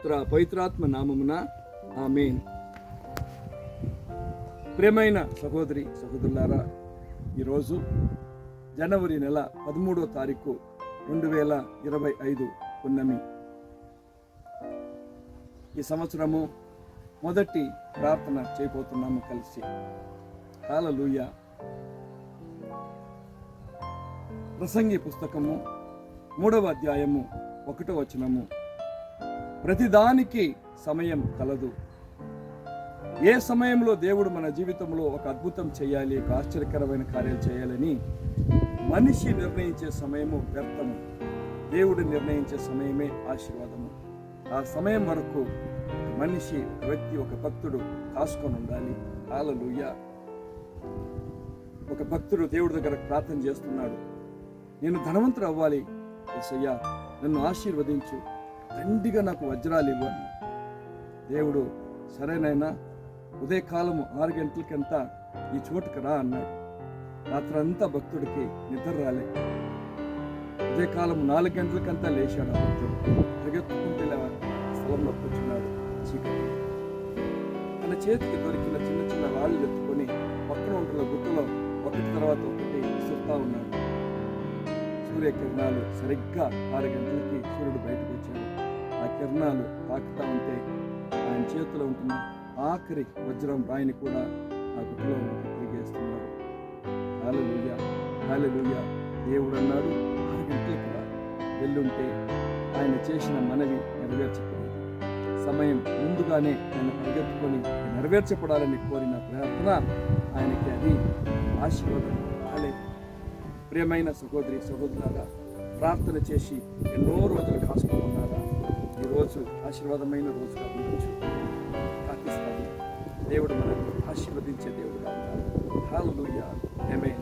పుత్ర పవిత్రాత్మ నామమున ఆమేన్. ప్రియమైన సహోదరి సహోదరులారా, ఈరోజు జనవరి నెల 13వ తారీఖు 2025 పున్నమి. ఈ సంవత్సరము మొదటి ప్రార్థన చేయబోతున్నాము కలిసి. హల్లెలూయా. ప్రసంగి పుస్తకము 3వ అధ్యాయము 1వ వచనము. ప్రతిదానికి సమయం కలదు. ఏ సమయంలో దేవుడు మన జీవితంలో ఒక అద్భుతం చేయాలి, ఒక ఆశ్చర్యకరమైన కార్యాలు చేయాలని మనిషి నిర్ణయించే సమయము వ్యర్థము. దేవుడు నిర్ణయించే సమయమే ఆశీర్వాదము. ఆ సమయం వరకు మనిషి, ఒక వ్యక్తి, ఒక భక్తుడు కాసుకొని ఉండాలి. హల్లెలూయా. ఒక భక్తుడు దేవుడి దగ్గర ప్రార్థన చేస్తున్నాడు, నేను ధనవంతుడు అవ్వాలి యేసయ్యా, నన్ను ఆశీర్వదించు, దండిగా నాకు వజ్రాలు ఇవ్వు అన్నాడు. దేవుడు సరేనైనా ఉదయకాలము 6 గంటలకంతా ఈ చోటుకు రా అన్నాడు. రాత్రంతా భక్తుడికి నిద్ర రాలే. ఉదయకాలం 4 గంటలకంతా లేచాడు. ఆ భక్తుడు పరిగెత్తుకుంటే స్థలంలో కూర్చున్నాడు. చీకటి. తన చేతికి దొరికిన చిన్న చిన్న రాళ్ళు ఎత్తుకొని పక్కన ఉంటున్న గుట్టలో ఒకటి తర్వాత ఒకటి విసురుతా ఉన్నాడు. సూర్యకిరణాలు సరిగ్గా 6 గంటలకి సూర్యుడు బయటకు వచ్చాడు. ఆ కిరణాలు తాకుతా ఉంటే ఆయన చేతిలో ఉంటున్న ఆఖరి వజ్రం రాయిని కూడా ఆ గుట్టలో తిరిగేస్తున్నాడు. హల్లెలూయా, హల్లెలూయా. దేవుడు అన్నాడు, 6 గంటలకు రా. వెళ్ళుంటే ఆయన చేసిన మనవి నెరవేర్చబడింది. సమయం ముందుగానే ఆయన పరిగెత్తుకొని నెరవేర్చబడాలని కోరిన ప్రార్థన ఆయనకి అది ఆశీర్వాదం కాలేదు. ప్రియమైన సహోదరి సహోదరులారా, ప్రార్థన చేసి ఎన్నో రోజులు కాసుకొని ఉన్నారా? ఈరోజు ఆశీర్వాదమైన రోజుగా ఉండొచ్చు. ప్రార్థిస్తాము. దేవుడు మనల్ని ఆశీర్వదించే దేవుడుగా ఉన్నారు. హల్లెలూయా, ఆమేన్.